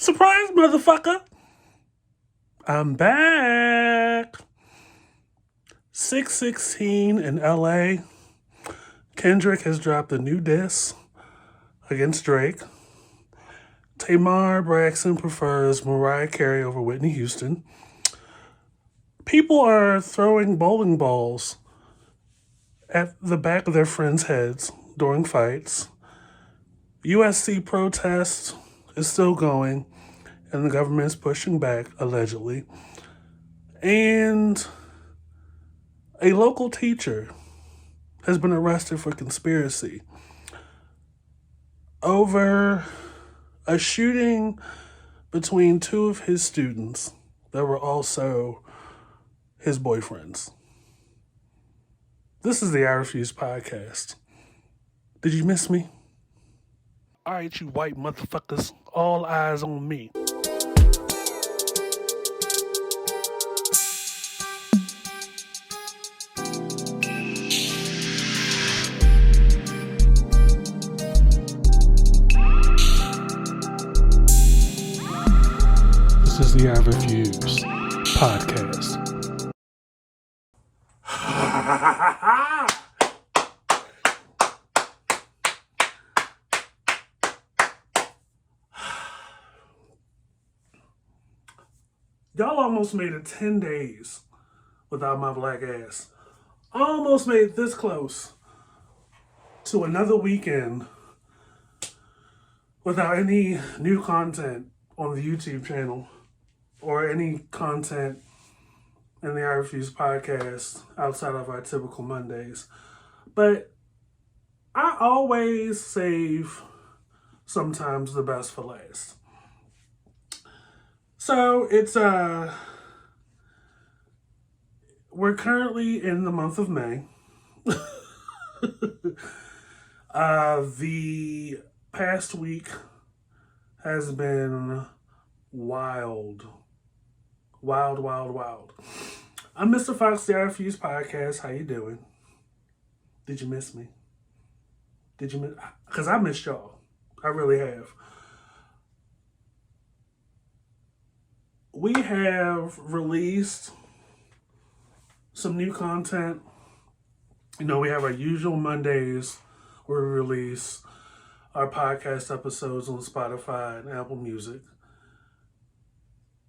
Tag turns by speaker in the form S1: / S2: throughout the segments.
S1: Surprise, motherfucker! I'm back. 616 in LA. Kendrick has dropped a new diss against Drake. Tamar Braxton prefers Mariah Carey over Whitney Houston. People are throwing bowling balls at the back of their friends' heads during fights. USC Protest is still going, and the government is pushing back, allegedly. And a local teacher has been arrested for conspiracy over a shooting between two of his students that were also his boyfriends. This is the I Refuse podcast. Did you miss me? All right, you white motherfuckers, all eyes on me. This is the I Refuse podcast. Y'all almost made it 10 days without my black ass. Almost made it this close to another weekend without any new content on the YouTube channel or any content in the I Refuse podcast outside of our typical Mondays. But I always save sometimes the best for last. So it's we're currently in the month of May. The past week has been wild. I'm Mr. Fox, the I Refuse podcast. How you doing? Did you miss me? Did you miss? Because I missed y'all. I really have. We have released some new content. You know, we have our usual Mondays where we release our podcast episodes on Spotify and Apple Music.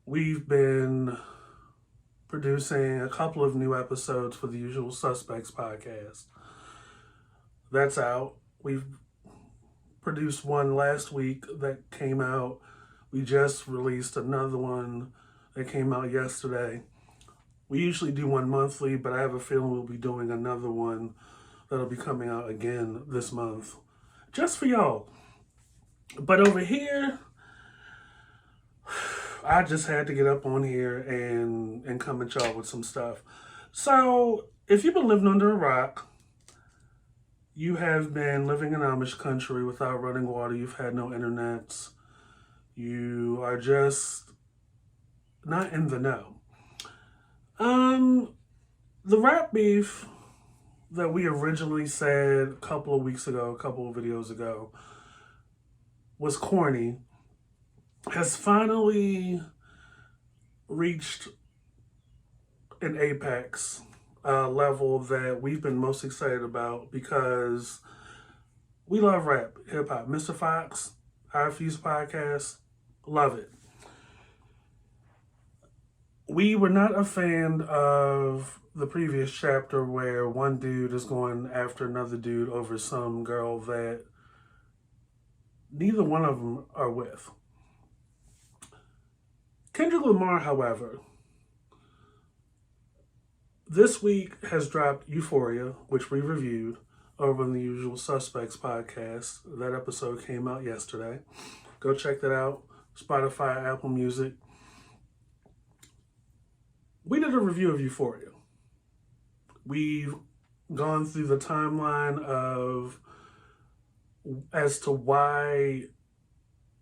S1: We've been producing a couple of new episodes for the Usual Suspects podcast. That's out. We've produced one last week that came out. We just released another one that came out yesterday. We usually do one monthly, but I have a feeling we'll be doing another one that'll be coming out again this month, just for y'all. But over here, I just had to get up on here and come at y'all with some stuff. So, if you've been living under a rock, you have been living in Amish country without running water, you've had no internets, you are just not in the know. The rap beef that we originally said a couple of weeks ago, a couple of videos ago, was corny, has finally reached an apex level that we've been most excited about because we love rap, hip hop. Mr. Fox, I Refuse podcast, love it. We were not a fan of the previous chapter where one dude is going after another dude over some girl that neither one of them are with. Kendrick Lamar, however, this week has dropped Euphoria, which we reviewed over on the Usual Suspects podcast. That episode came out yesterday. Go check that out. Spotify, Apple Music. We did a review of Euphoria. We've gone through the timeline of as to why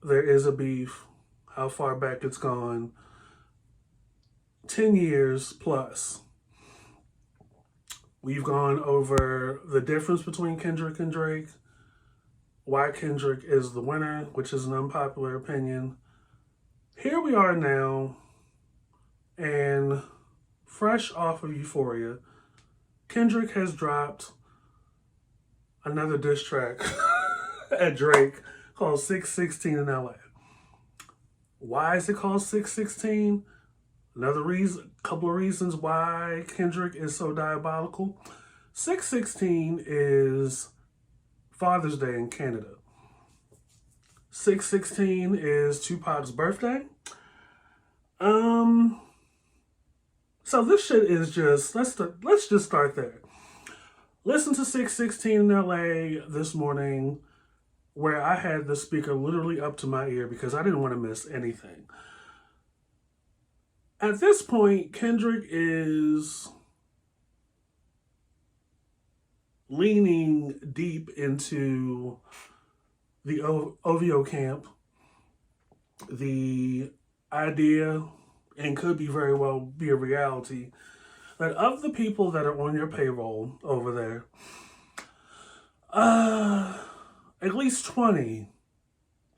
S1: there is a beef, how far back it's gone, 10 years plus. We've gone over the difference between Kendrick and Drake, why Kendrick is the winner, which is an unpopular opinion, Here we are now, and fresh off of Euphoria, Kendrick has dropped another diss track at Drake called 616 in LA. Why is it called 616? Another reason, couple of reasons why Kendrick is so diabolical. 616 is Father's Day in Canada. 616 is Tupac's birthday. So this shit is just let's just start there. Listen to 616 in LA this morning, where I had the speaker literally up to my ear because I didn't want to miss anything. At this point, Kendrick is leaning deep into the OVO camp. The idea, and could be very well be a reality, that of the people that are on your payroll over there, at least 20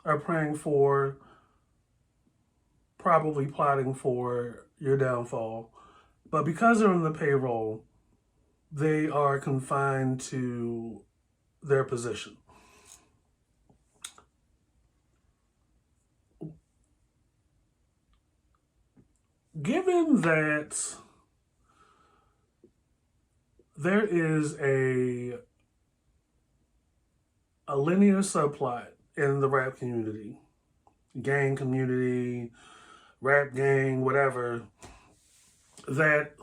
S1: are praying for, probably plotting for your downfall. But because they're on the payroll, they are confined to their position. Given that there is a linear subplot in the rap community, gang community, rap gang, whatever, that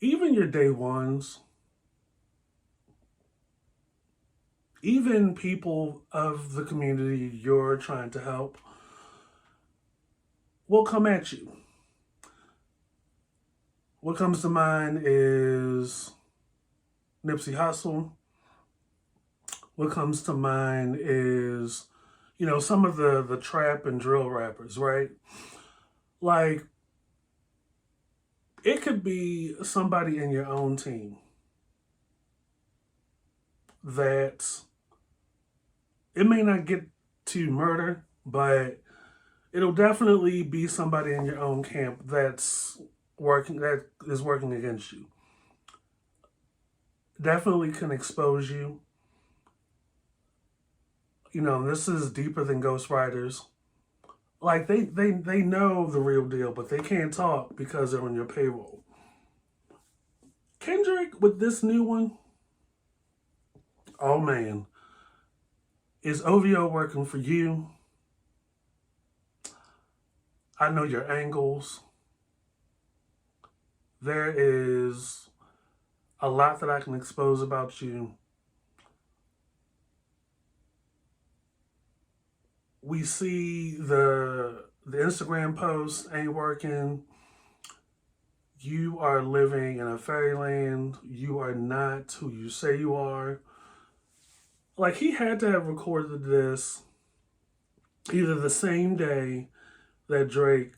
S1: even your day ones, even people of the community you're trying to help, will come at you. What comes to mind is Nipsey Hussle. What comes to mind is, some of the trap and drill rappers, right? Like, it could be somebody in your own team that it may not get to murder, but it'll definitely be somebody in your own camp that is working against you. Definitely can expose you. This is deeper than ghostwriters. Like, they know the real deal, but they can't talk because they're on your payroll. Kendrick, with this new one, oh man, is OVO working for you? I know your angles. There is a lot that I can expose about you. We see the Instagram posts ain't working. You are living in a fairyland. You are not who you say you are. Like, he had to have recorded this either the same day that Drake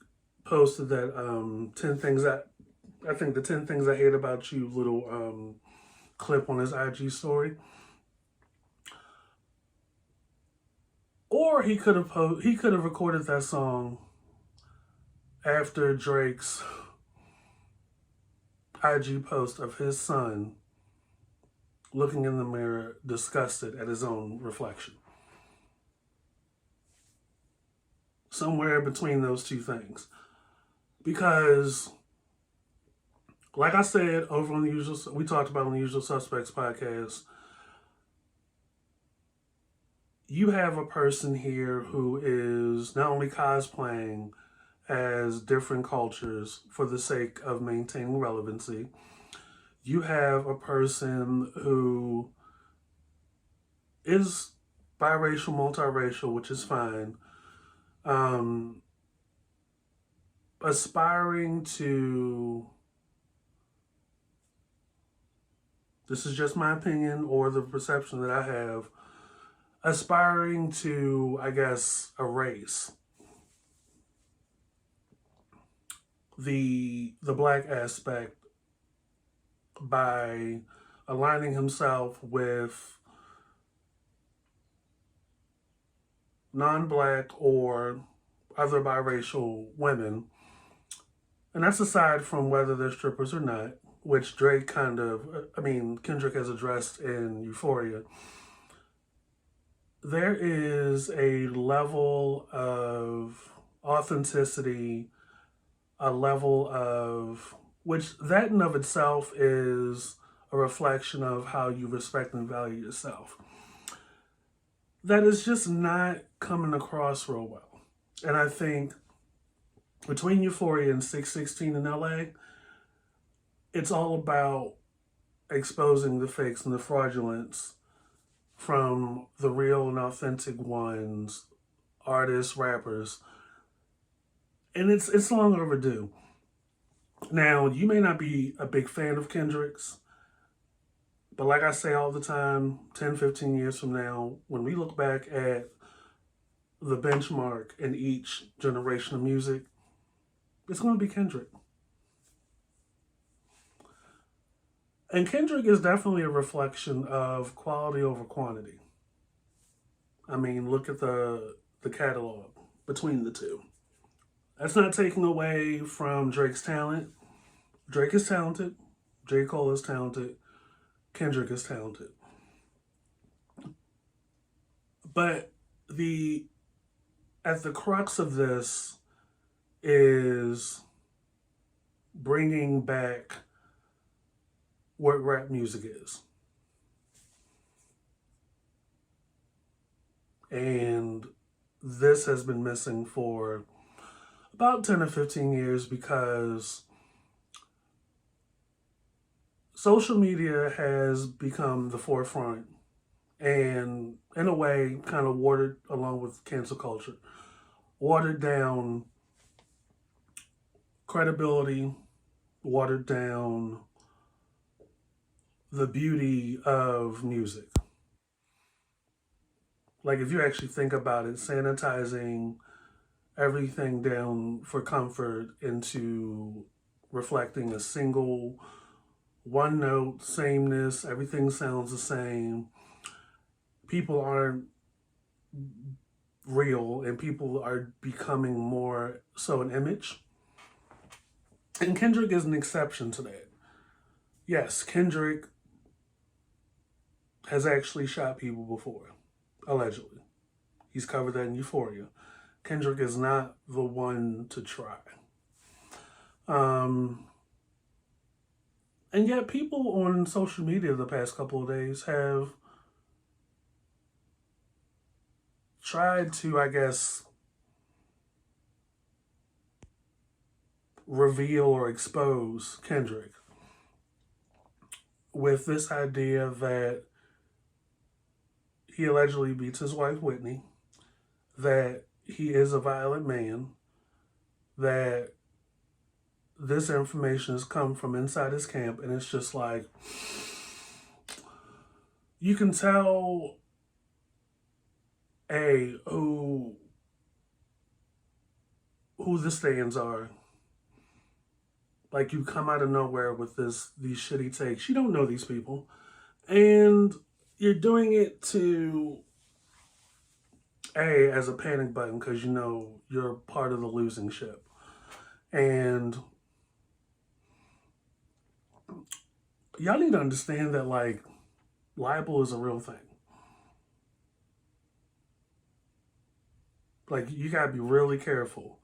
S1: posted that 10 things that I think the 10 things I hate about you little clip on his IG story. Or he could have recorded that song after Drake's IG post of his son looking in the mirror, disgusted at his own reflection. Somewhere between those two things. Because, like I said, we talked about on the Usual Suspects podcast, you have a person here who is not only cosplaying as different cultures for the sake of maintaining relevancy. You have a person who is biracial, multiracial, which is fine, aspiring to, this is just my opinion or the perception that I have, aspiring to, I guess, erase the black aspect by aligning himself with non-black or other biracial women, and that's aside from whether they're strippers or not, which Drake kind of, Kendrick has addressed in Euphoria. There is a level of authenticity, a level of, which that in of itself is a reflection of how you respect and value yourself. That is just not coming across real well. And I think between Euphoria and 616 in LA, it's all about exposing the fakes and the fraudulence from the real and authentic ones, artists, rappers. And it's long overdue. Now, you may not be a big fan of Kendrick's, but like I say all the time, 10, 15 years from now, when we look back at the benchmark in each generation of music, it's going to be Kendrick. And Kendrick is definitely a reflection of quality over quantity. I mean, look at the catalog between the two. That's not taking away from Drake's talent. Drake is talented. J. Cole is talented. Kendrick is talented. But the at the crux of this is bringing back what rap music is. And this has been missing for about 10 or 15 years because social media has become the forefront and, in a way, kind of watered, along with cancel culture, watered down credibility, watered down the beauty of music. Like, if you actually think about it, sanitizing everything down for comfort into reflecting a single one note sameness, everything sounds the same. People aren't real and people are becoming more so an image. And Kendrick is an exception to that. Yes, Kendrick has actually shot people before, allegedly. He's covered that in Euphoria. Kendrick is not the one to try. And yet, people on social media the past couple of days have tried to, I guess, reveal or expose Kendrick with this idea that he allegedly beats his wife, Whitney, that he is a violent man, that this information has come from inside his camp, and it's just like, you can tell who the stands are. Like, you come out of nowhere with these shitty takes. You don't know these people. And you're doing it to as a panic button because you know you're part of the losing ship. And y'all need to understand that, like, libel is a real thing. Like, you gotta be really careful.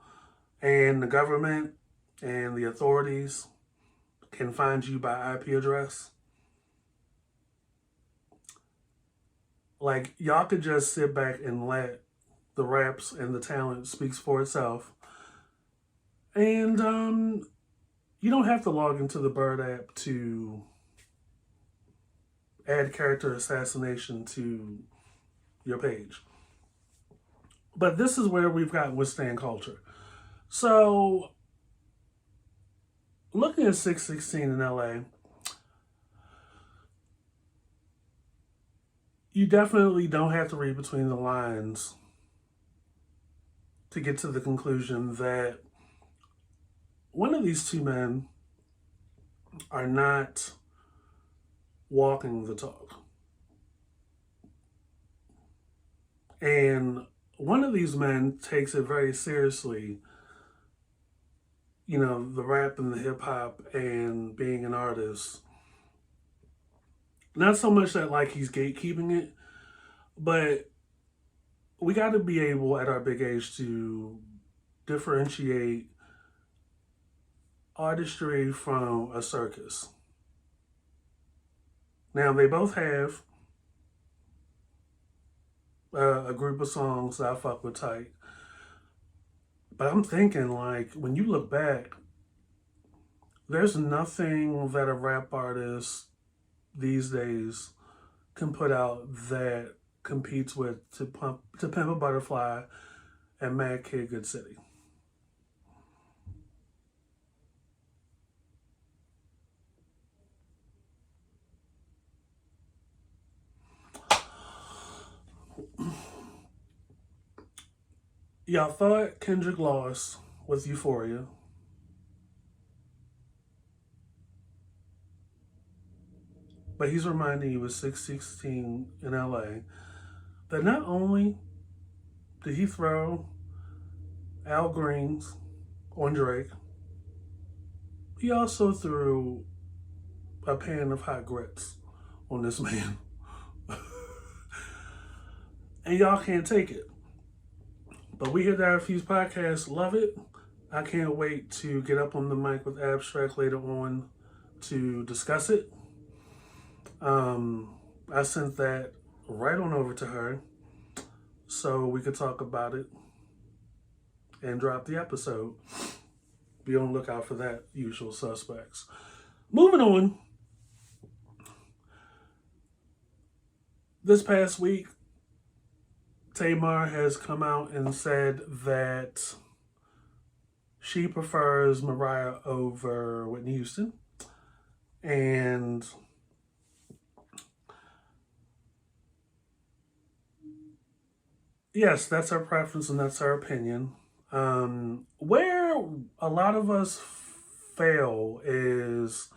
S1: And the government and the authorities can find you by IP address. Like, y'all could just sit back and let the raps and the talent speaks for itself. And you don't have to log into the Bird app to add character assassination to your page. But this is where we've got withstand culture. So, looking at 616 in LA, you definitely don't have to read between the lines to get to the conclusion that one of these two men are not walking the talk. And one of these men takes it very seriously, the rap and the hip hop and being an artist. Not so much that like he's gatekeeping it, but we got to be able at our big age to differentiate artistry from a circus. Now, they both have a group of songs that I fuck with tight. But I'm thinking, like, when you look back, there's nothing that a rap artist these days can put out that competes with To Pimp a Butterfly and Mad Kid Good City. Y'all thought Kendrick lost with Euphoria, but he's reminding you with 616 in LA that not only did he throw Al Greens on Drake, he also threw a pan of hot grits on this man. And y'all can't take it. But we here at our Fuse Podcast love it. I can't wait to get up on the mic with Abstract later on to discuss it. I sent that right on over to her so we could talk about it and drop the episode. Be on the lookout for that, usual suspects. Moving on. This past week, Tamar has come out and said that she prefers Mariah over Whitney Houston. And yes, that's her preference and that's her opinion. Where a lot of us fail is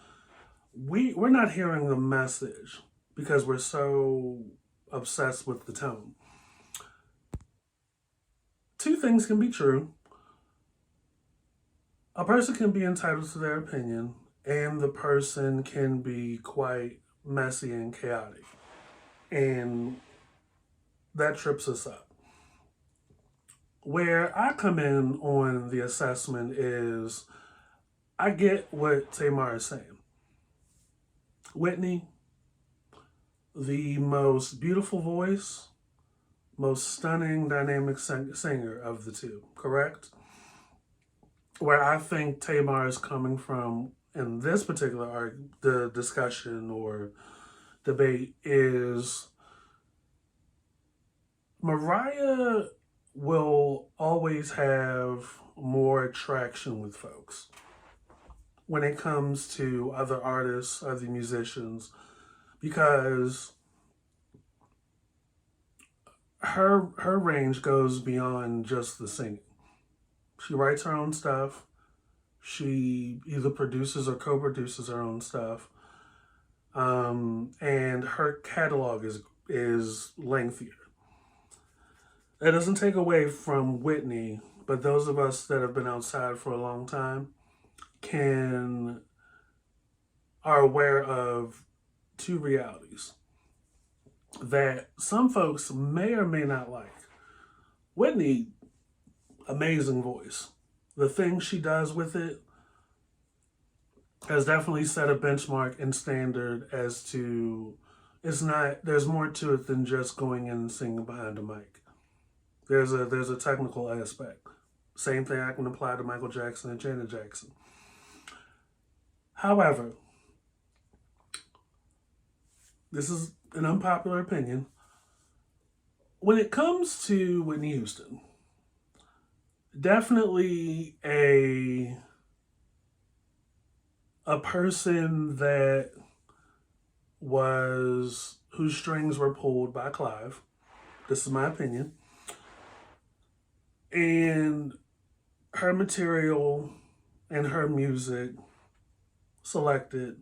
S1: we're not hearing the message because we're so obsessed with the tone. Two things can be true. A person can be entitled to their opinion, and the person can be quite messy and chaotic. And that trips us up. Where I come in on the assessment is I get what Tamar is saying. Whitney, the most beautiful voice, most stunning, dynamic singer of the two, correct? Where I think Tamar is coming from in this particular the discussion or debate is Mariah will always have more traction with folks when it comes to other artists, other musicians, because her range goes beyond just the singing. She writes her own stuff. She either produces or co-produces her own stuff. And her catalog is lengthier. That doesn't take away from Whitney, but those of us that have been outside for a long time are aware of two realities that some folks may or may not like. Whitney, amazing voice. The things she does with it has definitely set a benchmark and standard as to there's more to it than just going in and singing behind a mic. There's a technical aspect. Same thing I can apply to Michael Jackson and Janet Jackson. However, this is an unpopular opinion. When it comes to Whitney Houston, definitely a person that whose strings were pulled by Clive. This is my opinion. And her material and her music selected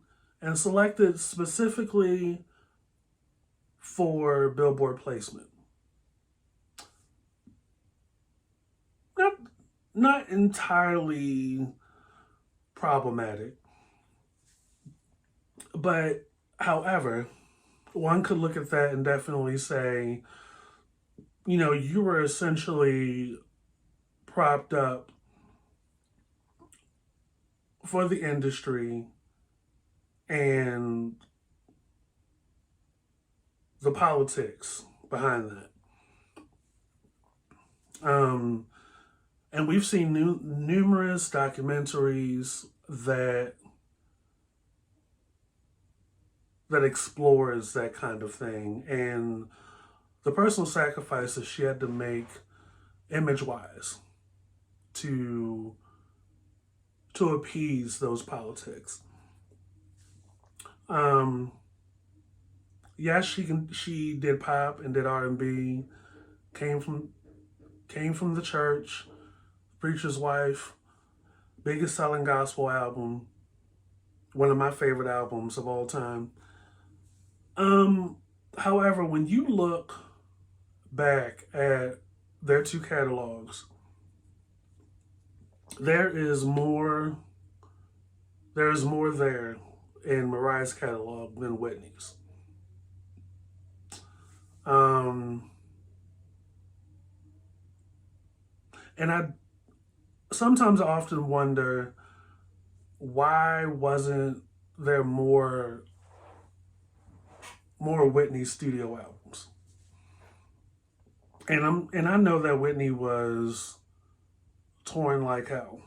S1: specifically for Billboard placement. not entirely problematic, but however, one could look at that and definitely say, you were essentially propped up for the industry and the politics behind that. And we've seen numerous documentaries that explores that kind of thing and the personal sacrifices she had to make image wise to appease those politics. Yes, she did pop and did R&B, came from the church, preacher's wife, biggest selling gospel album, one of my favorite albums of all time. However, when you look back at their two catalogs, there is more there in Mariah's catalog than Whitney's. And I often wonder, why wasn't there more Whitney studio albums? And I know that Whitney was torn like hell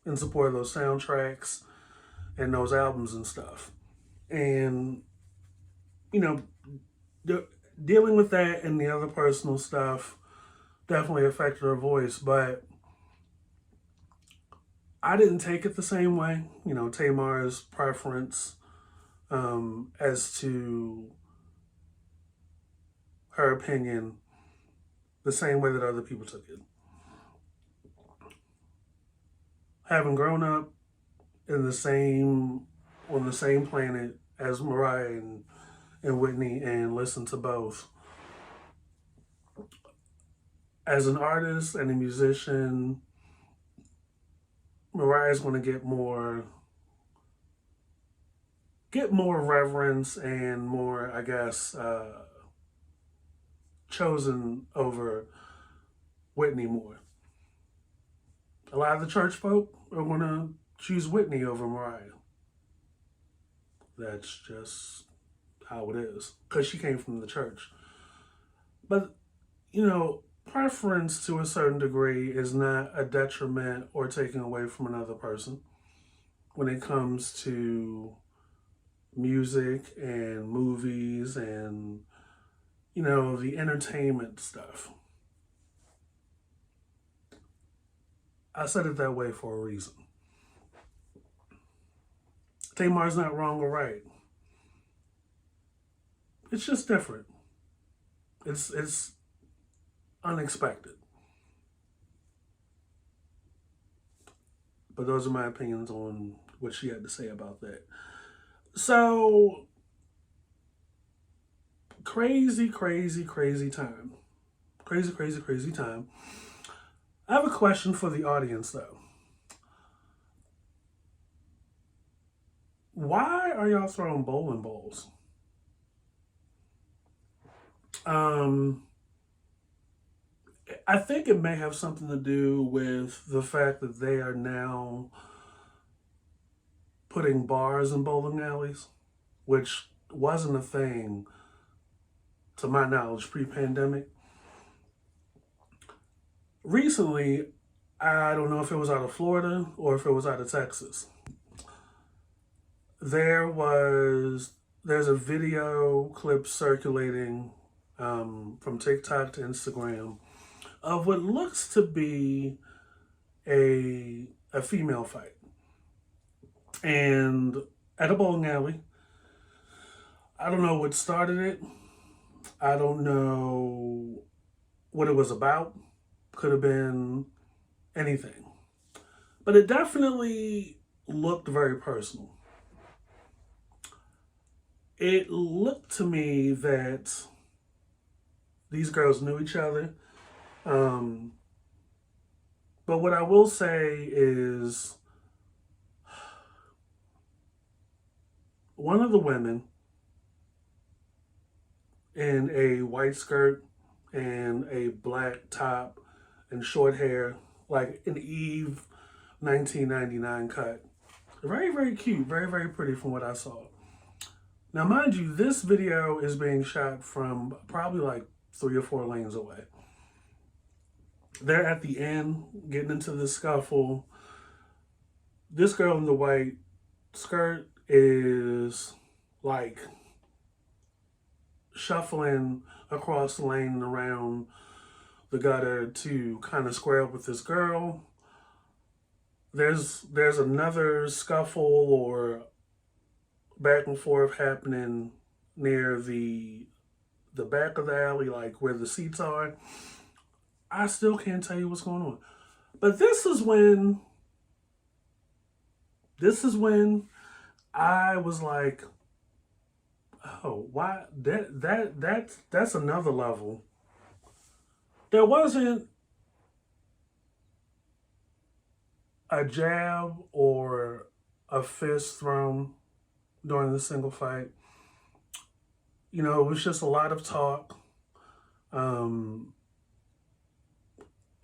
S1: in support of those soundtracks and those albums and stuff. And dealing with that and the other personal stuff definitely affected her voice, but I didn't take it the same way. Tamar's preference as to her opinion, the same way that other people took it. Having grown up on the same planet as Mariah and Whitney and listened to both, as an artist and a musician, Mariah's going to get more reverence and more, I guess, chosen over Whitney more. A lot of the church folk are going to choose Whitney over Mariah. That's just how it is, because she came from the church. But, preference to a certain degree is not a detriment or taking away from another person when it comes to music and movies and, the entertainment stuff. I said it that way for a reason. Tamar's not wrong or right. It's just different. It's unexpected. But those are my opinions on what she had to say about that. So, crazy time. Crazy time. I have a question for the audience, though. Why are y'all throwing bowling balls? I think it may have something to do with the fact that they are now putting bars in bowling alleys, which wasn't a thing, to my knowledge, pre-pandemic. Recently, I don't know if it was out of Florida or if it was out of Texas, there's a video clip circulating from TikTok to Instagram of what looks to be a female fight. And at a bowling alley, I don't know what started it. I don't know what it was about. Could have been anything. But it definitely looked very personal. It looked to me that these girls knew each other. But what I will say is one of the women in a white skirt and a black top and short hair, like an Eve 1999 cut. Very, very cute. Very, very pretty from what I saw. Now, mind you, this video is being shot from probably like 3 or 4 lanes away. They're at the end, getting into the scuffle. This girl in the white skirt is like shuffling across the lane and around the gutter to kind of square up with this girl. There's another scuffle or back and forth happening near the back of the alley, like where the seats are. I still can't tell you what's going on. But this is when I was like, oh, why that's another level. There wasn't a jab or a fist thrown during the single fight. You know, it was just a lot of talk, a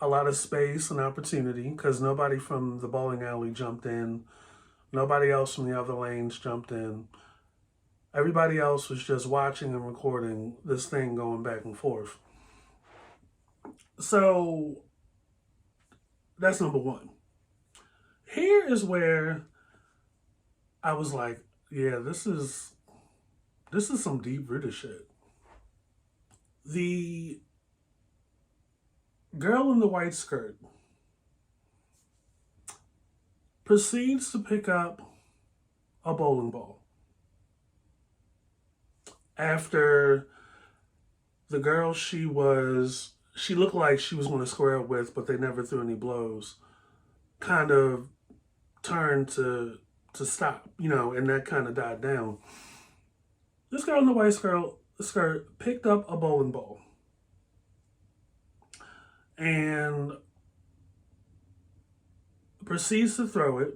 S1: lot of space and opportunity because nobody from the bowling alley jumped in. Nobody else from the other lanes jumped in. Everybody else was just watching and recording this thing going back and forth. So that's number one. Here is where I was like, yeah, this is some deep-rooted shit. The girl in the white skirt proceeds to pick up a bowling ball after the girl she looked like she was going to square up with, but they never threw any blows, kind of turned to stop, you know, and that kind of died down. This girl in the white skirt picked up a bowling ball and proceeds to throw it.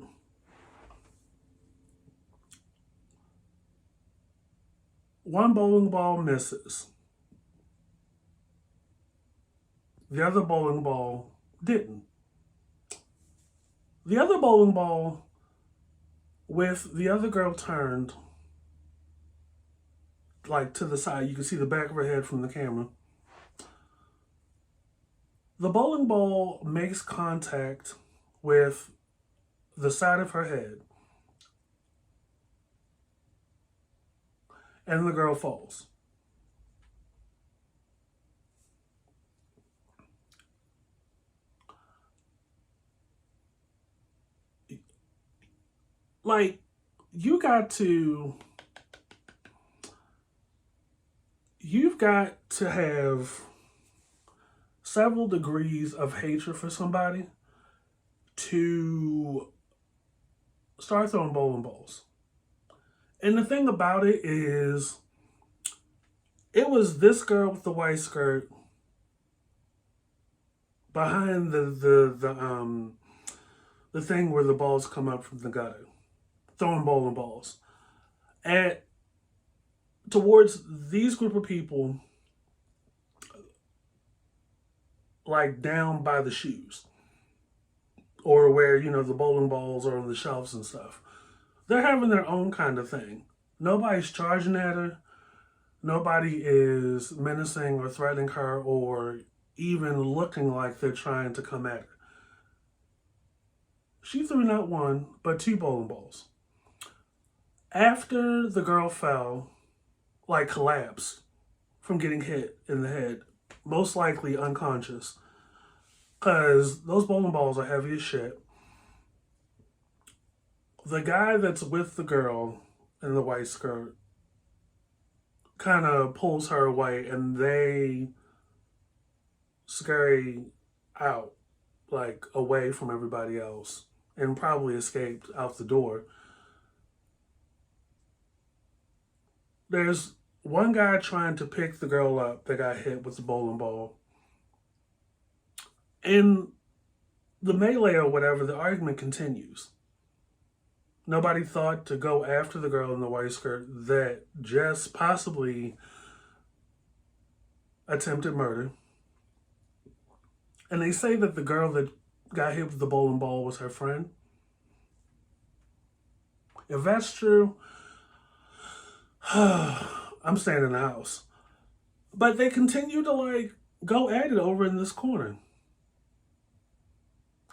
S1: One bowling ball misses. The other bowling ball didn't. The other bowling ball, with the other girl turned like to the side, you can see the back of her head from the camera. The bowling ball makes contact with the side of her head, and the girl falls. Like, you've got to have several degrees of hatred for somebody to start throwing bowling balls. And the thing about it is, it was this girl with the white skirt behind the thing where the balls come up from the gutter, throwing bowling balls towards these group of people, like down by the shoes, or where, you know, the bowling balls are on the shelves and stuff. They're having their own kind of thing. Nobody's charging at her. Nobody is menacing or threatening her or even looking like they're trying to come at her. She threw not one, but 2 bowling balls. After the girl fell, like collapsed from getting hit in the head, most likely unconscious, because those bowling balls are heavy as shit. The guy that's with the girl in the white skirt kind of pulls her away, and they scurry out, like away from everybody else, and probably escaped out the door. There's one guy trying to pick the girl up that got hit with the bowling ball. And the melee or whatever, the argument continues. Nobody thought to go after the girl in the white skirt that just possibly attempted murder. And they say that the girl that got hit with the bowling ball was her friend. If that's true, I'm staying in the house. But they continue to like go at it over in this corner.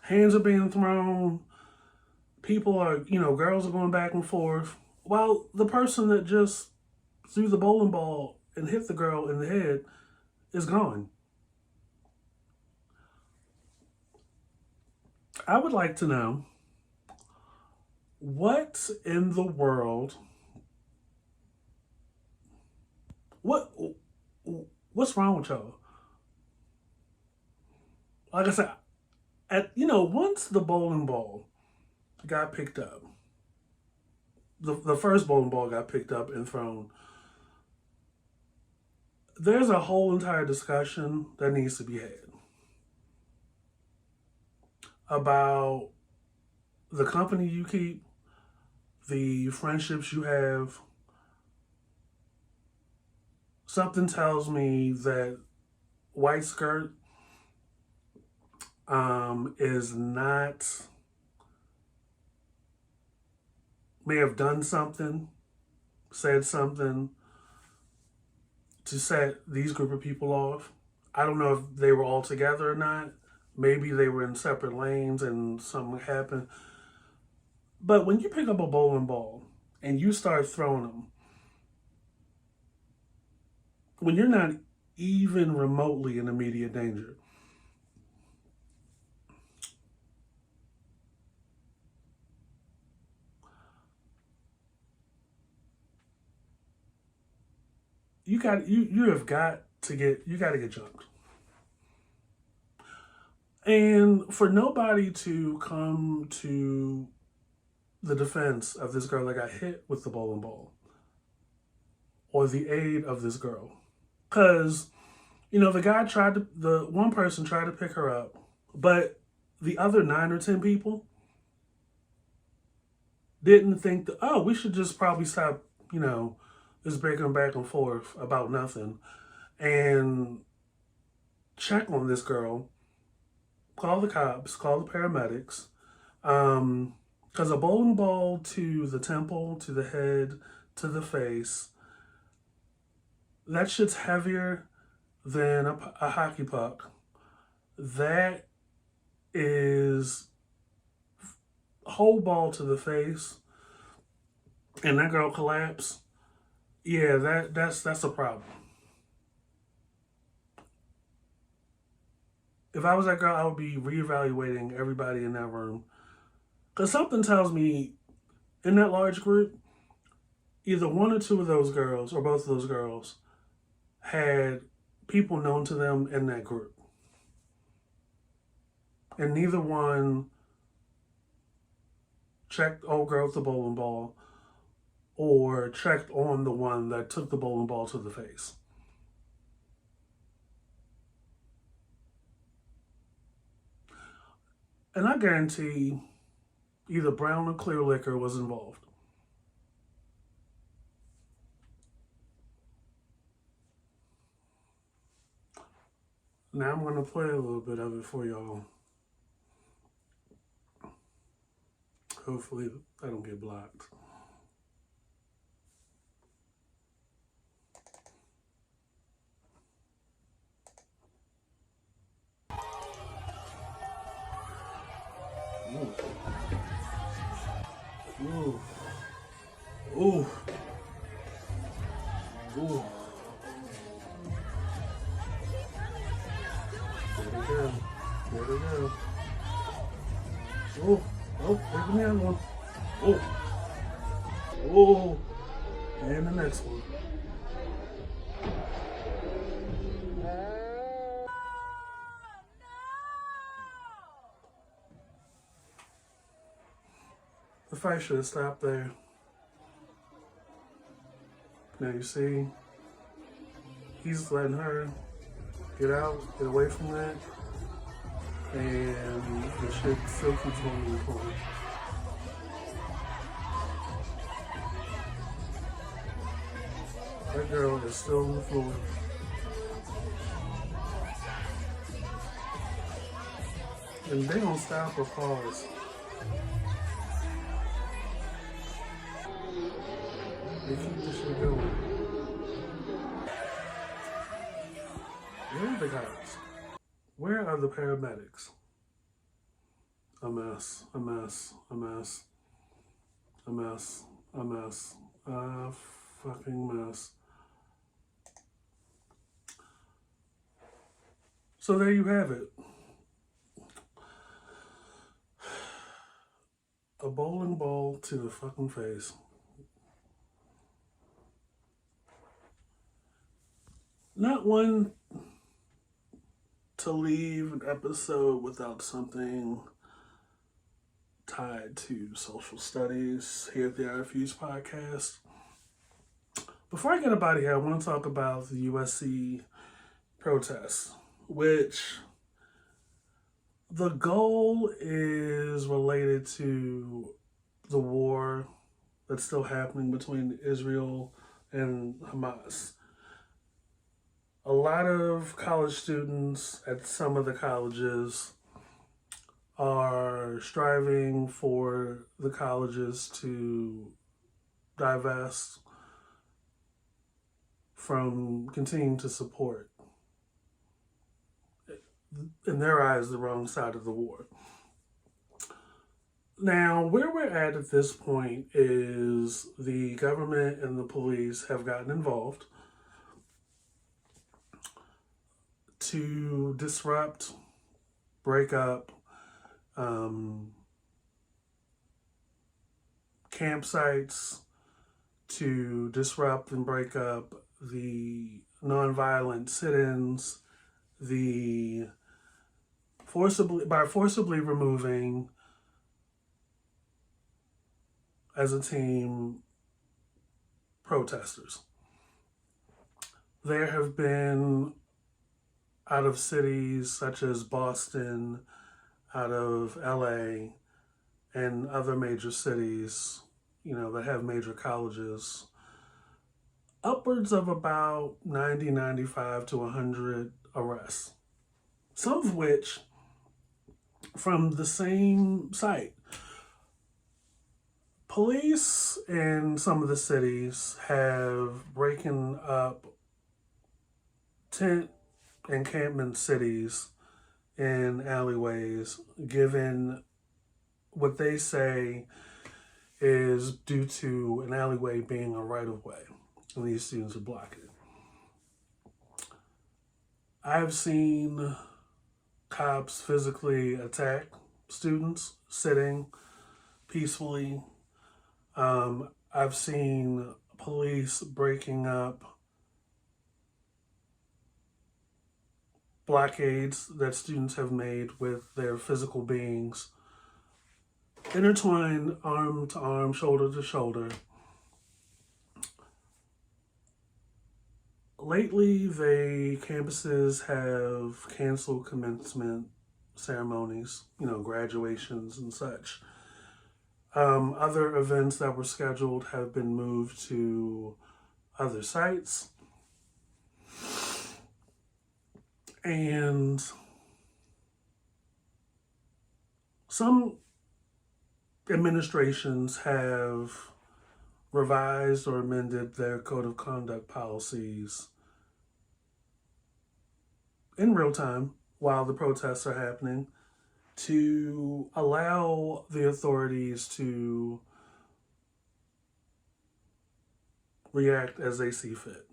S1: Hands are being thrown. People are, girls are going back and forth. While the person that just threw the bowling ball and hit the girl in the head is gone. I would like to know what in the world, what's wrong with y'all? Like I said, once the bowling ball got picked up, the first bowling ball got picked up and thrown, there's a whole entire discussion that needs to be had about the company you keep, the friendships you have. Something tells me that white skirt is not, may have done something, said something to set these group of people off. I don't know if they were all together or not. Maybe they were in separate lanes and something happened. But when you pick up a bowling ball and you start throwing them, when you're not even remotely in immediate danger, you have got to get jumped. And for nobody to come to the defense of this girl that got hit with the bowling ball or the aid of this girl. Because, the one person tried to pick her up, but the other 9 or 10 people didn't think that, we should just probably stop, this breaking back and forth about nothing and check on this girl, call the cops, call the paramedics. Because a bowling ball to the temple, to the head, to the face, that shit's heavier than a hockey puck. That is whole ball to the face, and that girl collapsed. Yeah, that's a problem. If I was that girl, I would be reevaluating everybody in that room. Because something tells me in that large group, either one or two of those girls, or both of those girls, had people known to them in that group. And neither one checked old girl with the bowling ball or checked on the one that took the bowling ball to the face. And I guarantee either brown or clear liquor was involved. Now I'm going to play a little bit of it for y'all. Hopefully I don't get blocked. Ooh. Ooh. Ooh. There we go. There we go. Oh, there's the other one. Oh. And the next one. The fight should have stopped there. Now you see, he's letting her get out, get away from that. and the shit still keeps going in the corner. That girl is still on the floor. And they don't stop or pause. They keep this shit going. Where are the cops? Where are the paramedics? A mess, a mess, a mess, a mess, a mess, a fucking mess. So there you have it. A bowling ball to the fucking face. Not one to leave an episode without something tied to social studies here at the RFU's podcast. Before I get up out of here, I want to talk about the USC Protest, which the goal is related to the war that's still happening between Israel and Hamas. A lot of college students at some of the colleges are striving for the colleges to divest from continuing to support, in their eyes, the wrong side of the war. Now, where we're at this point is the government and the police have gotten involved to disrupt, break up campsites, to disrupt and break up the nonviolent sit-ins, by forcibly removing as a team protesters. There have been out of cities such as Boston, out of LA, and other major cities, that have major colleges, upwards of about 90, 95 to 100 arrests, some of which from the same site. Police in some of the cities have broken up tent encampment cities in alleyways, given what they say is due to an alleyway being a right-of-way, and these students are blocking it. I've seen cops physically attack students sitting peacefully. I've seen police breaking up blockades that students have made with their physical beings, intertwined arm to arm, shoulder to shoulder. Lately, the campuses have canceled commencement ceremonies, graduations and such. Other events that were scheduled have been moved to other sites. And some administrations have revised or amended their code of conduct policies in real time while the protests are happening to allow the authorities to react as they see fit.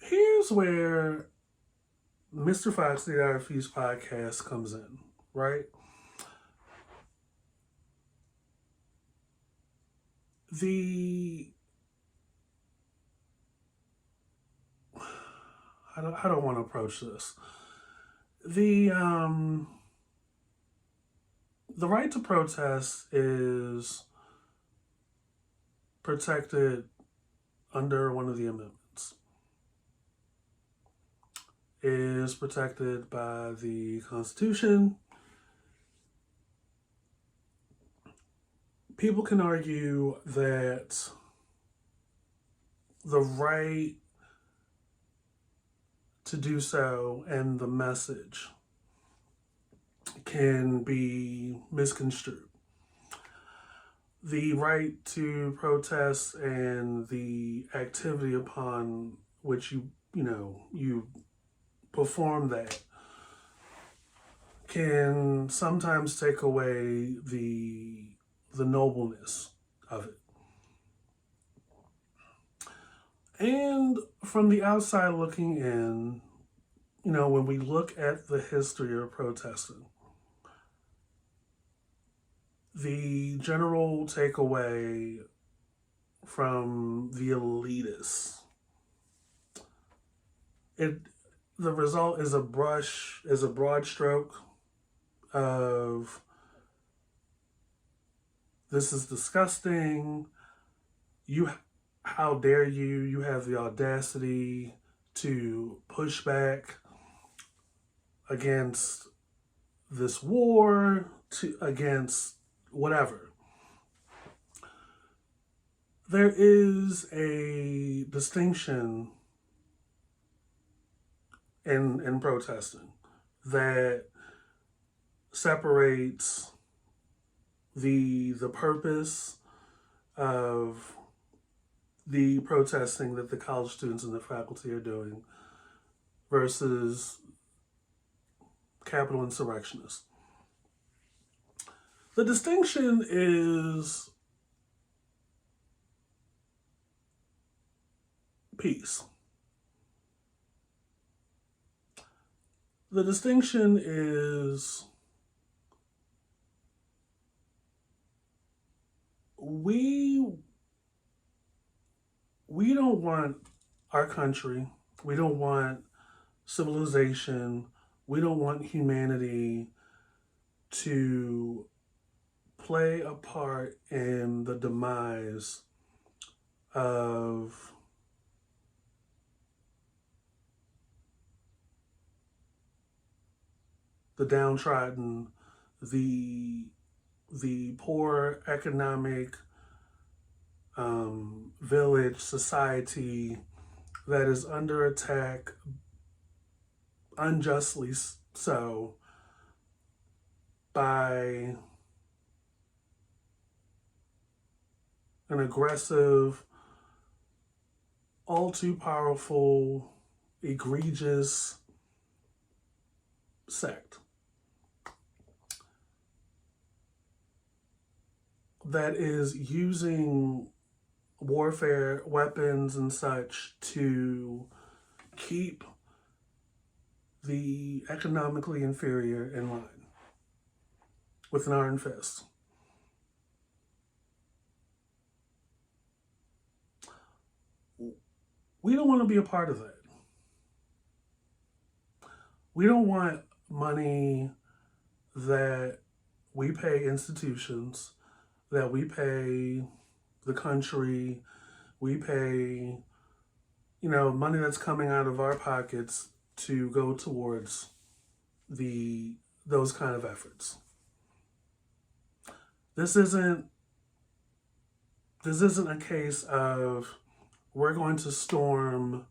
S1: Here's where Mr. Fox, the RFU's podcast, comes in, right? How do I want to approach this? The right to protest is protected under one of the amendments. is protected by the Constitution. People can argue that the right to do so and the message can be misconstrued. The right to protest and the activity upon which you perform that can sometimes take away the nobleness of it. And from the outside looking in, when we look at the history of protesting, the general takeaway from the elitists, the result is a broad stroke of this is disgusting. How dare you? You have the audacity to push back against this war, against whatever. There is a distinction in protesting that separates the purpose of the protesting that the college students and the faculty are doing versus Capitol insurrectionists. The distinction is peace. The distinction is we don't want our country, we don't want civilization, we don't want humanity to play a part in the demise of the downtrodden, the poor economic village society that is under attack, unjustly so, by an aggressive, all too powerful, egregious sect that is using warfare, weapons, and such to keep the economically inferior in line with an iron fist. We don't want to be a part of that. We don't want money that we pay institutions, that we pay the country, we pay, money that's coming out of our pockets to go towards those kind of efforts. This isn't a case of we're going to storm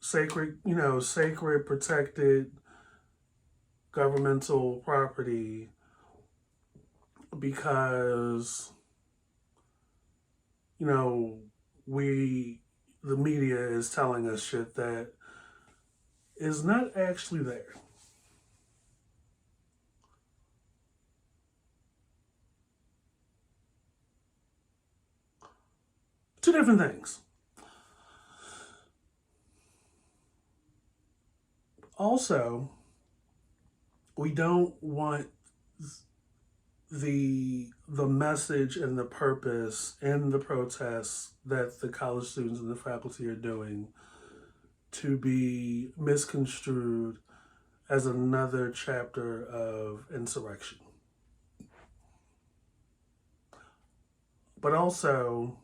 S1: sacred protected governmental property because the media is telling us shit that is not actually there. Two different things. Also, we don't want the message and the purpose in the protests that the college students and the faculty are doing to be misconstrued as another chapter of insurrection. But also,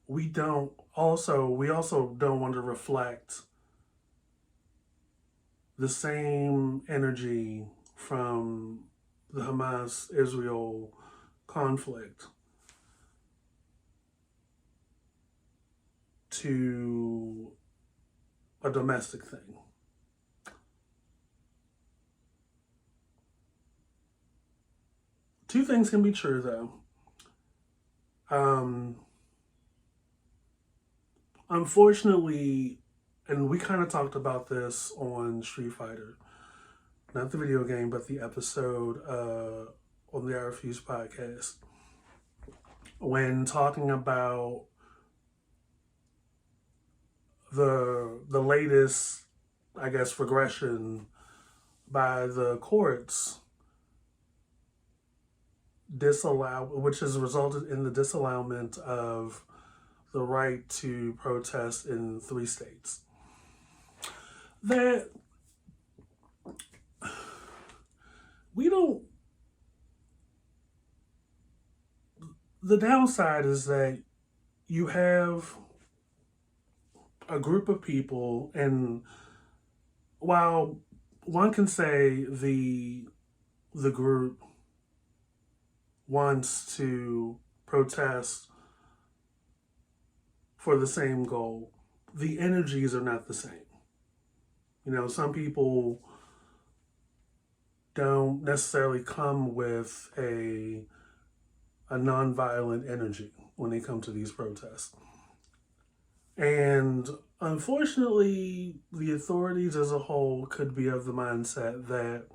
S1: we also don't want to reflect the same energy from the Hamas Israel conflict to a domestic thing. Two things can be true though. Um, Unfortunately, and we kind of talked about this on Street Fighter, not the video game, but the episode on the I Refuse podcast, when talking about the latest, I guess, regression by the courts which has resulted in the disallowment of the right to protest in 3 states. That we don't. The downside is that you have a group of people, and while one can say the group wants to protest for the same goal, the energies are not the same. Some people don't necessarily come with a nonviolent energy when they come to these protests. And unfortunately, the authorities as a whole could be of the mindset that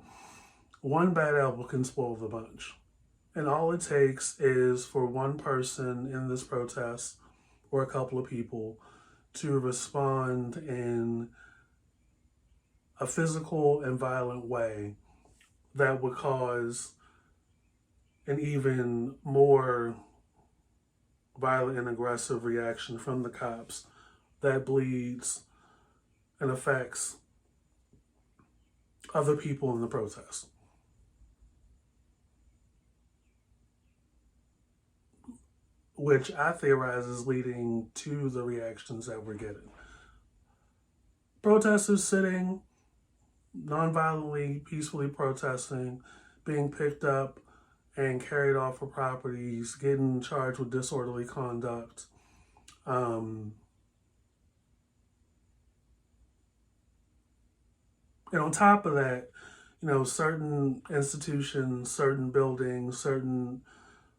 S1: one bad apple can spoil the bunch. And all it takes is for one person in this protest or a couple of people to respond in a physical and violent way that would cause an even more violent and aggressive reaction from the cops that bleeds and affects other people in the protest. Which I theorize is leading to the reactions that we're getting. Protesters sitting, nonviolently, peacefully protesting, being picked up and carried off of properties, getting charged with disorderly conduct. And on top of that, certain institutions, certain buildings, certain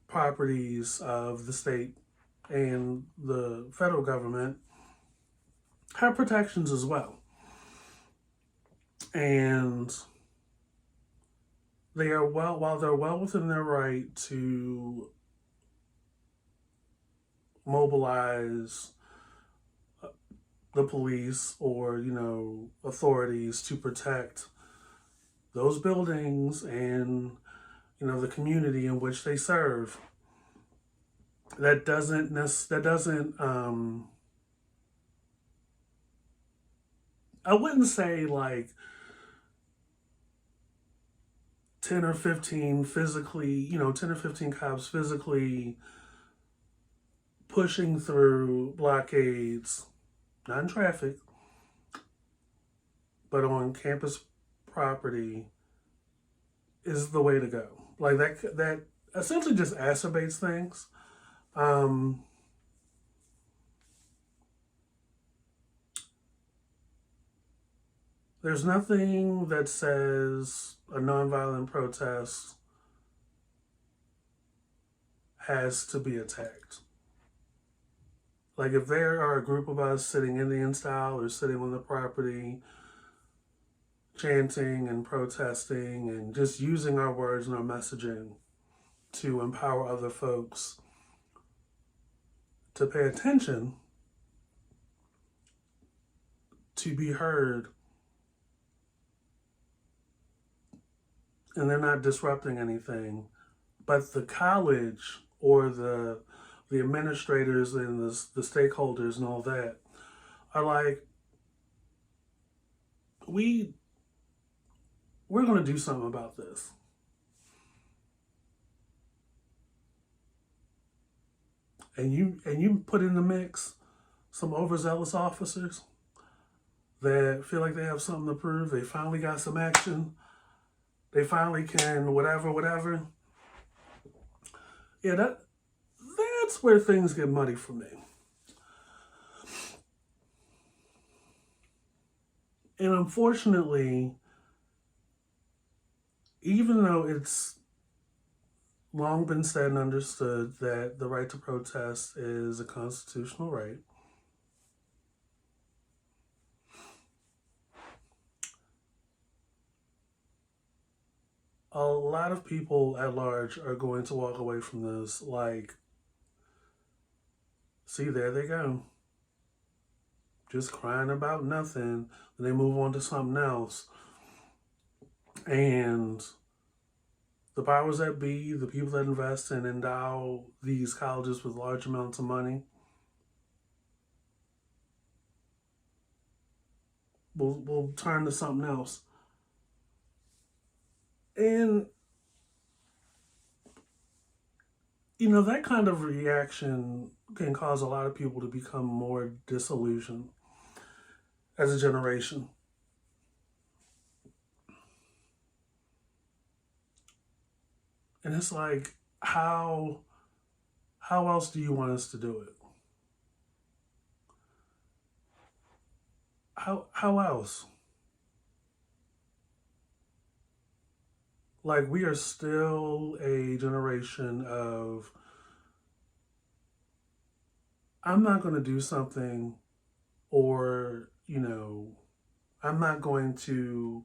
S1: properties of the state and the federal government have protections as well. And while they're well within their right to mobilize the police or, authorities to protect those buildings and, the community in which they serve, that doesn't I wouldn't say like 10 or 15 physically, 10 or 15 cops physically pushing through blockades, not in traffic, but on campus property is the way to go. Like that essentially just exacerbates things. There's nothing that says a nonviolent protest has to be attacked. Like if there are a group of us sitting Indian style or sitting on the property, chanting and protesting and just using our words and our messaging to empower other folks to pay attention, to be heard, and they're not disrupting anything, but the college or the administrators and the stakeholders and all that are like, we're going to do something about this. and you put in the mix some overzealous officers that feel like they have something to prove. They finally got some action. They finally can whatever. Yeah, that's where things get muddy for me. And unfortunately, even though it's long been said and understood that the right to protest is a constitutional right, a lot of people at large are going to walk away from this like, see, there they go. Just crying about nothing. Then they move on to something else. And the powers that be, the people that invest and endow these colleges with large amounts of money, will turn to something else. And, that kind of reaction can cause a lot of people to become more disillusioned as a generation. And it's like, how else do you want us to do it? How else? Like, we are still a generation of, I'm not going to do something, or, I'm not going to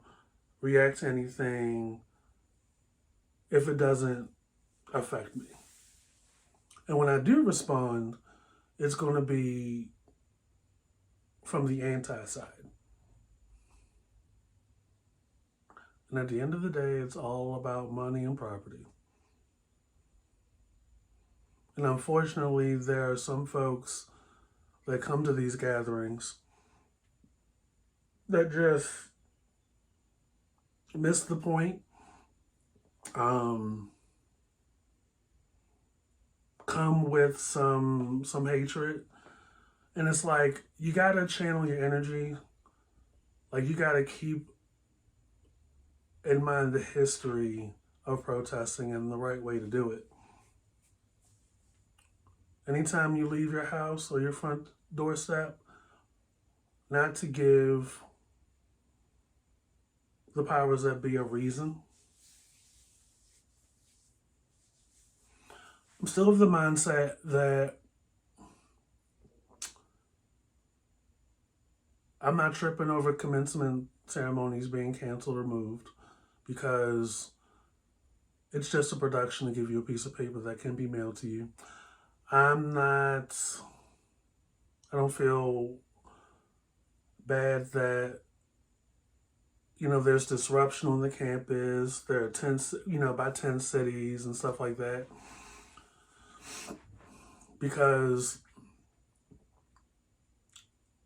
S1: react to anything if it doesn't affect me. And when I do respond, it's going to be from the anti side. And at the end of the day, it's all about money and property. And unfortunately, there are some folks that come to these gatherings that just miss the point. Come with some hatred, and it's like, you gotta channel your energy. Like, you gotta keep in mind the history of protesting and the right way to do it. Anytime you leave your house or your front doorstep, not to give the powers that be a reason. I'm still of the mindset that I'm not tripping over commencement ceremonies being canceled or moved, because it's just a production to give you a piece of paper that can be mailed to you. I don't feel bad that, there's disruption on the campus. There are 10, about 10 cities and stuff like that. Because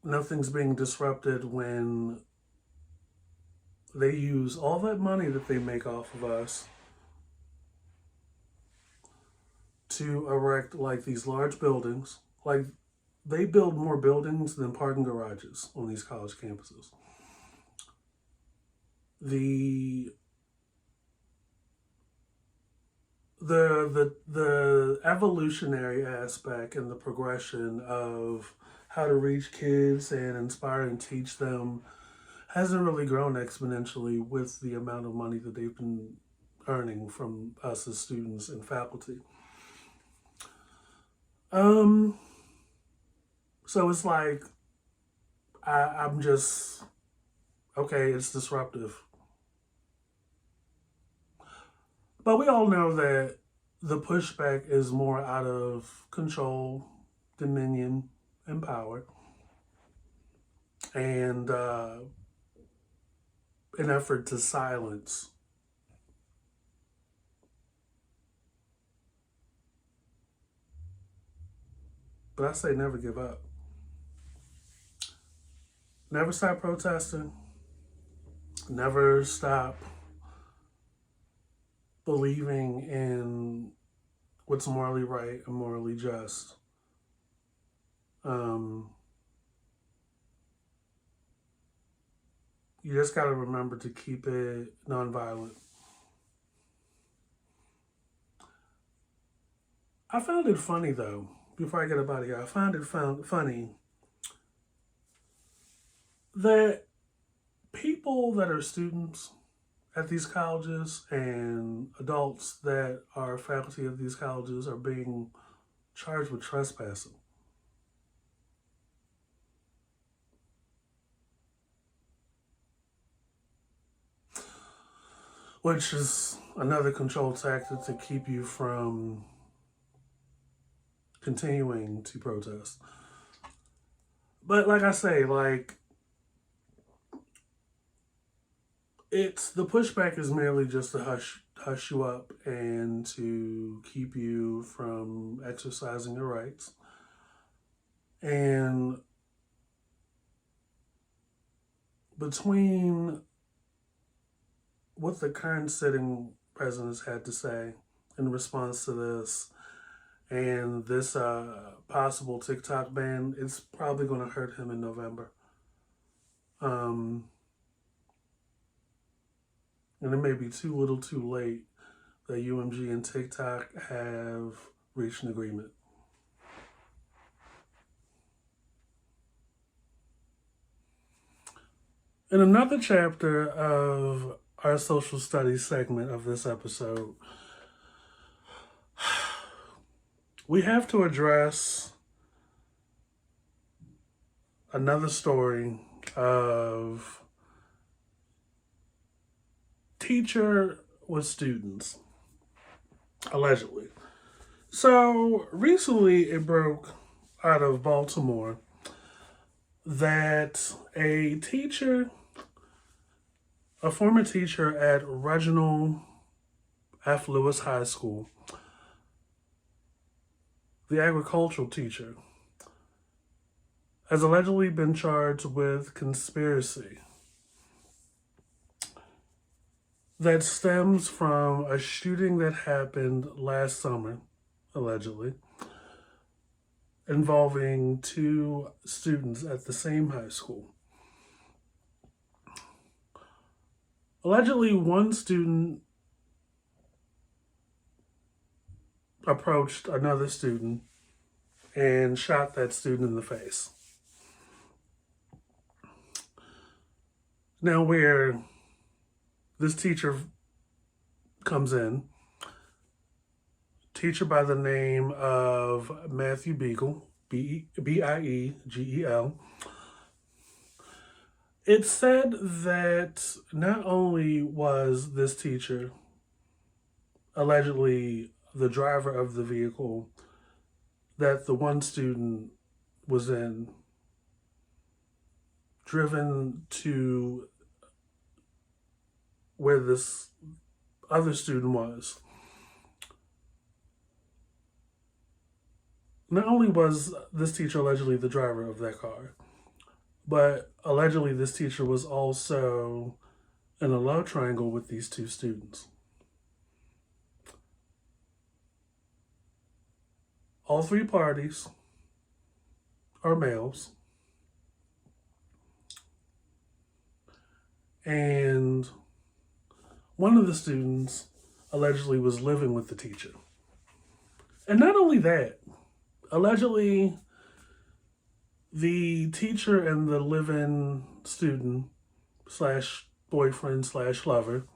S1: nothing's being disrupted when they use all that money that they make off of us to erect like these large buildings. Like, they build more buildings than parking garages on these college campuses. The evolutionary aspect and the progression of how to reach kids and inspire and teach them hasn't really grown exponentially with the amount of money that they've been earning from us as students and faculty. So it's like, I'm just, okay, it's disruptive. But we all know that the pushback is more out of control, dominion, and power. And an effort to silence. But I say never give up. Never stop protesting. Never stop believing in what's morally right and morally just. Um, you just got to remember to keep it nonviolent. I found it funny though. Before I get up out of here, I found it funny that people that are students at these colleges and adults that are faculty of these colleges are being charged with trespassing, which is another control tactic to keep you from continuing to protest. But like I say, like it's the pushback is merely just to hush you up and to keep you from exercising your rights. And between what the current sitting presidents had to say in response to this and this possible TikTok ban, it's probably going to hurt him in November. Um, and it may be too little too late that UMG and TikTok have reached an agreement. In another chapter of our social studies segment of this episode, we have to address another story of teacher with students, allegedly. So recently it broke out of Baltimore that a former teacher at Reginald F. Lewis High School, the agricultural teacher, has allegedly been charged with conspiracy that stems from a shooting that happened last summer, allegedly, involving two students at the same high school. Allegedly, one student approached another student and shot that student in the face. Now, where this teacher comes in, teacher by the name of Matthew Beagle, Biegel, it said that not only was this teacher allegedly the driver of the vehicle that the one student was in, driven to where this other student was. Not only was this teacher allegedly the driver of that car, but allegedly this teacher was also in a love triangle with these two students. All three parties are males. And one of the students allegedly was living with the teacher. And not only that, allegedly the teacher and the live-in student slash boyfriend slash lover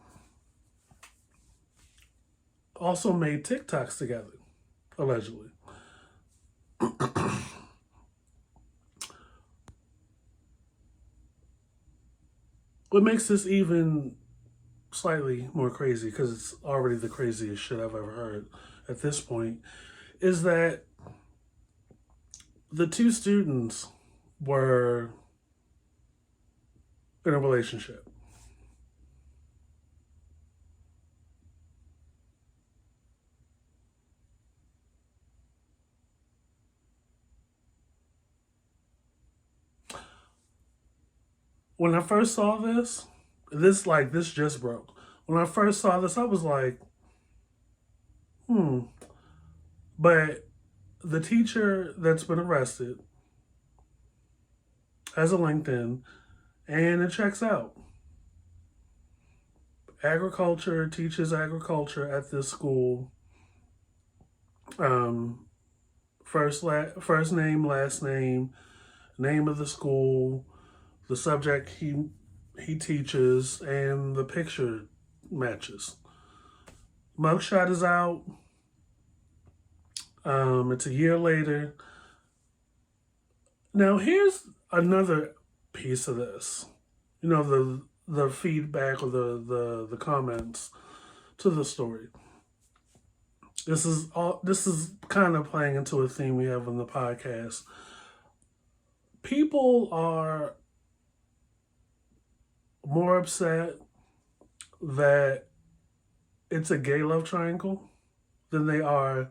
S1: also made TikToks together, allegedly. What makes this even slightly more crazy, because it's already the craziest shit I've ever heard at this point, is that the two students were in a relationship. When I first saw this just broke. When I first saw this, I was like, But the teacher that's been arrested has a LinkedIn, and it checks out. Agriculture, teaches agriculture at this school. Um, first name, last name, name of the school, the subject he teaches, and the picture matches. Mugshot is out. It's a year later. Now here's another piece of this. You know, the feedback or the comments to the story. This is kind of playing into a theme we have on the podcast. People are more upset that it's a gay love triangle than they are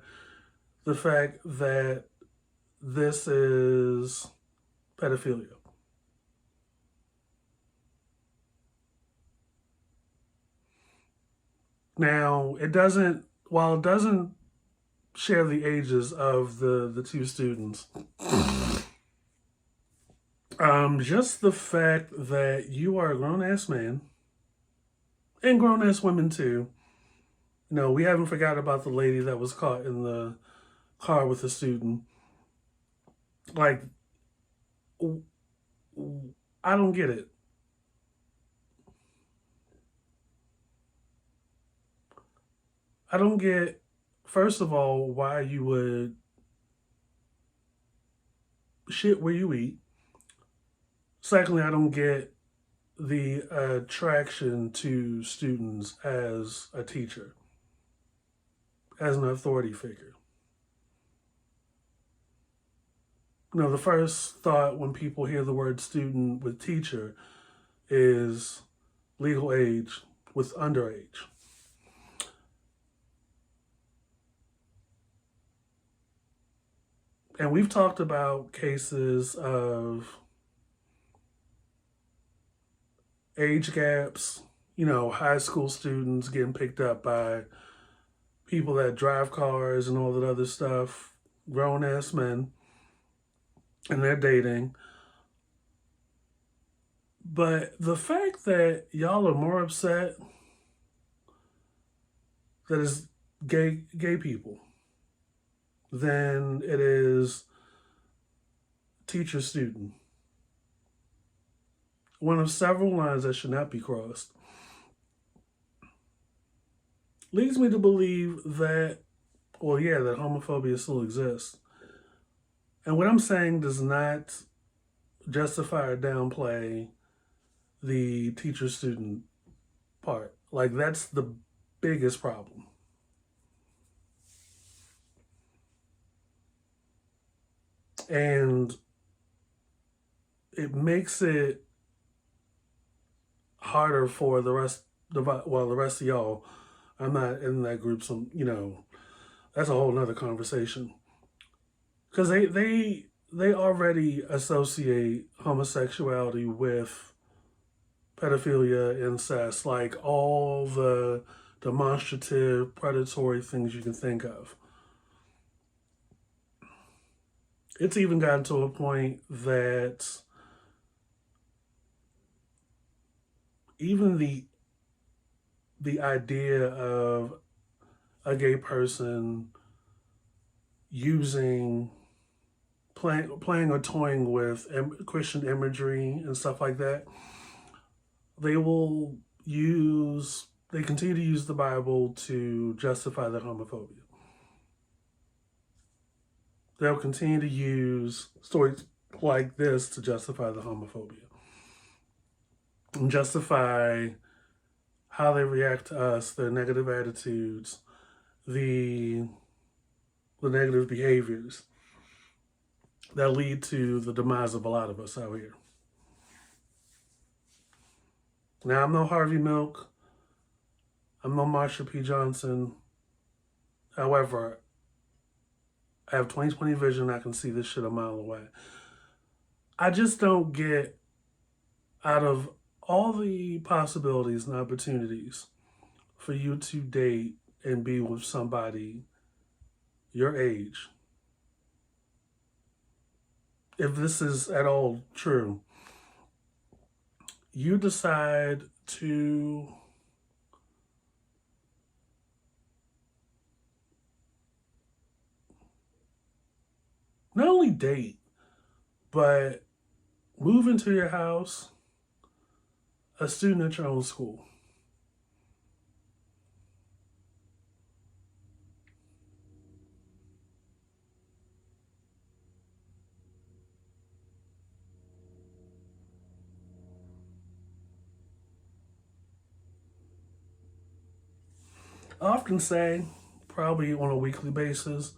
S1: the fact that this is pedophilia. Now, while it doesn't share the ages of the two students, just the fact that you are a grown ass man and grown ass women too. No, we haven't forgot about the lady that was caught in the car with a student. Like, I don't get it. I don't get, first of all, why you would shit where you eat. Secondly, I don't get the attraction to students as a teacher, as an authority figure. You know, the first thought when people hear the word student with teacher is legal age with underage. And we've talked about cases of age gaps, you know, high school students getting picked up by people that drive cars and all that other stuff, grown ass men, and they're dating. But the fact that y'all are more upset that it's gay people than it is teacher student. One of several lines that should not be crossed. Leads me to believe that, well, yeah, that homophobia still exists. And what I'm saying does not justify or downplay the teacher student part. Like, that's the biggest problem. And it makes it harder for the rest of y'all. I'm not in that group, so you know, that's a whole nother conversation. Because they already associate homosexuality with pedophilia, incest, like all the demonstrative, predatory things you can think of. It's even gotten to a point that even the idea of a gay person playing or toying with Christian imagery and stuff like that, they continue to use the Bible to justify their homophobia. They'll continue to use stories like this to justify the homophobia and justify how they react to us, their negative attitudes, the negative behaviors that lead to the demise of a lot of us out here. Now, I'm no Harvey Milk. I'm no Marsha P. Johnson. However, I have 20/20 vision. I can see this shit a mile away. I just don't get, out of all the possibilities and opportunities for you to date and be with somebody your age, if this is at all true, you decide to not only date, but move into your house a student at your own school. I often say, probably on a weekly basis,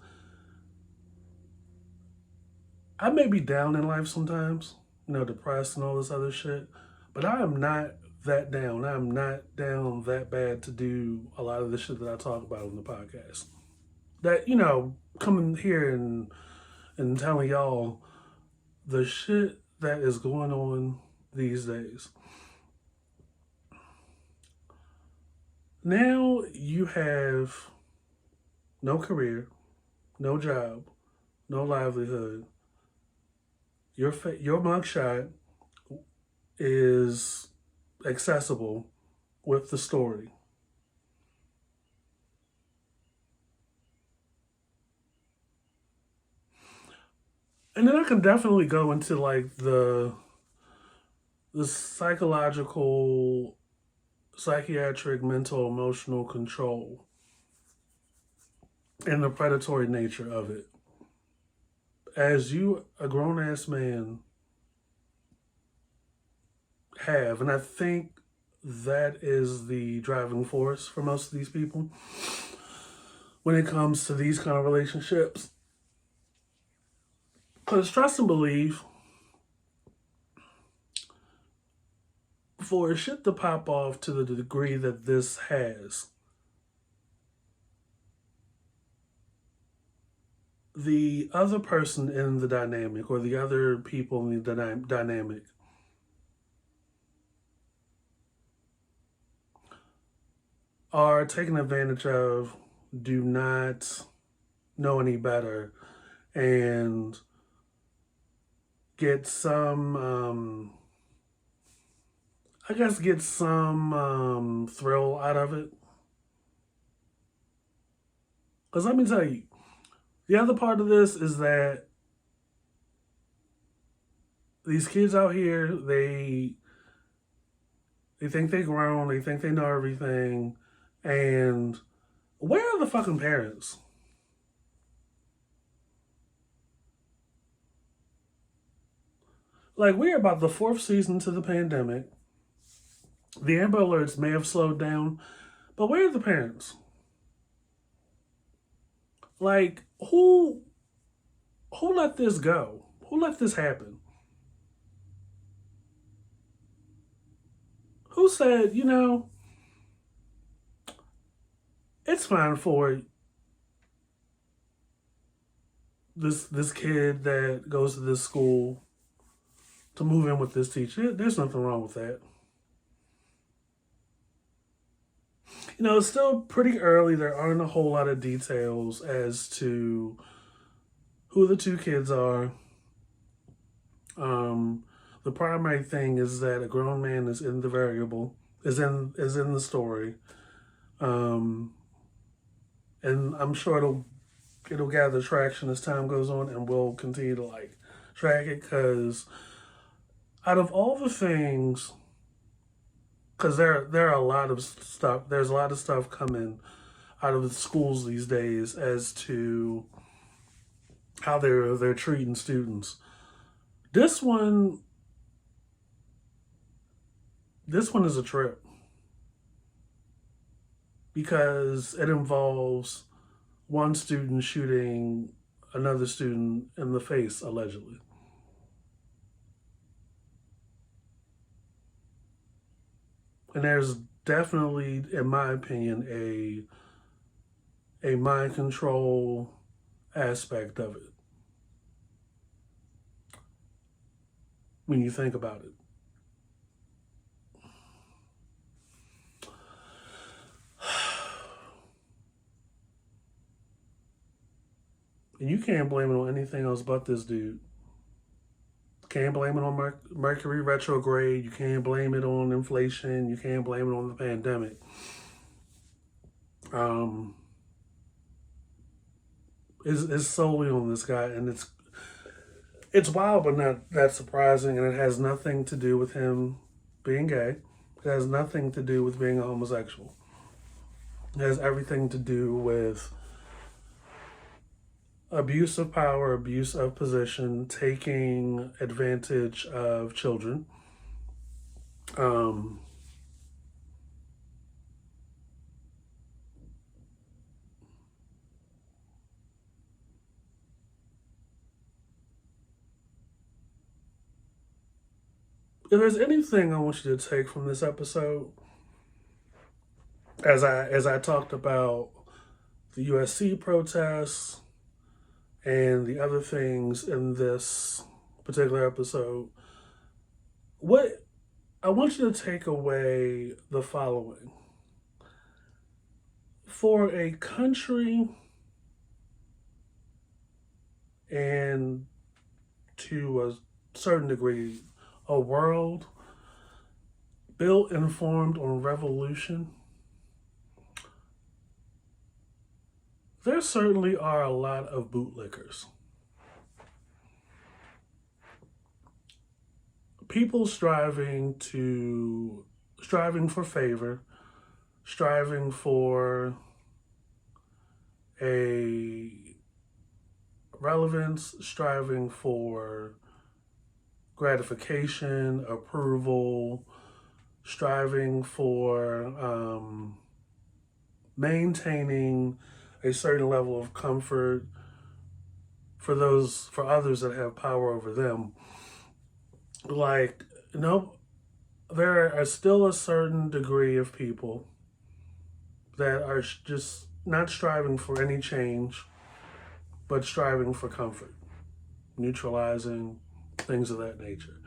S1: I may be down in life sometimes, depressed and all this other shit, but I am not that down. I am not down that bad to do a lot of the shit that I talk about on the podcast. That, coming here and telling y'all the shit that is going on these days. Now you have no career, no job, no livelihood. Your mugshot is accessible with the story. And then I can definitely go into like the psychological, psychiatric, mental, emotional control and the predatory nature of it. As you, a grown ass man, have, and I think that is the driving force for most of these people when it comes to these kind of relationships. Because trust and believe, for shit to pop off to the degree that this has, the other person in the dynamic or the other people in the dynamic are taken advantage of, do not know any better, and get some, get some thrill out of it. Because let me tell you, the other part of this is that these kids out here, they think they grown, they think they know everything, and where are the fucking parents? Like, we're about the fourth season to the pandemic. The Amber Alerts may have slowed down, but where are the parents? Like, who let this go? Who let this happen? Who said, it's fine for this kid that goes to this school to move in with this teacher? There's nothing wrong with that. It's still pretty early. There aren't a whole lot of details as to who the two kids are. The primary thing is that a grown man is in the variable, is in the story. Um, and I'm sure it'll gather traction as time goes on, and we'll continue to like track it, because out of all the things, because there are a lot of stuff. There's a lot of stuff coming out of the schools these days as to how they're treating students. This one, this one is a trip because it involves one student shooting another student in the face, allegedly. And there's definitely, in my opinion, a mind control aspect of it when you think about it. And you can't blame it on anything else but this dude. Can't blame it on Mercury retrograde. You can't blame it on inflation. You can't blame it on the pandemic. It's solely on this guy, and it's wild, but not that surprising. And it has nothing to do with him being gay. It has nothing to do with being a homosexual. It has everything to do with abuse of power, abuse of position, taking advantage of children. If there's anything I want you to take from this episode, as I talked about the USC protests and the other things in this particular episode, what I want you to take away the following. For a country and to a certain degree, a world built and formed on revolution, there certainly are a lot of bootlickers. People striving for favor, striving for a relevance, striving for gratification, approval, striving for maintaining a certain level of comfort for others that have power over them. Like, there are still a certain degree of people that are just not striving for any change, but striving for comfort, neutralizing, things of that nature.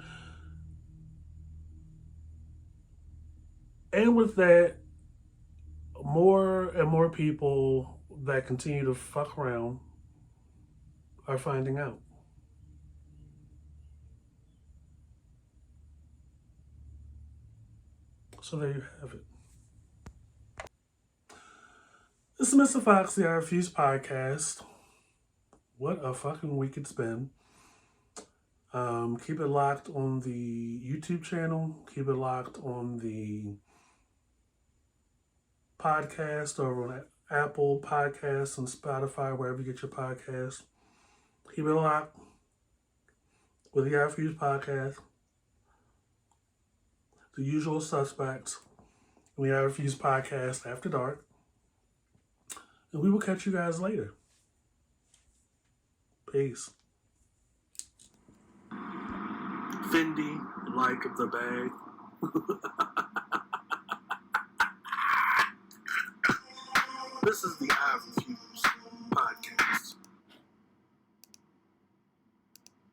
S1: And with that, more and more people that continue to fuck around are finding out. So there you have it. This is Mr. Fox, the I Refuse podcast. What a fucking week it's been. Keep it locked on the YouTube channel. Keep it locked on the podcast over on Apple Podcasts and Spotify, wherever you get your podcasts. Keep it locked with the I Refuse podcast. The usual suspects in the I Refuse podcast after dark. And we will catch you guys later. Peace. Fendi, like the bag. This is the I Refuse.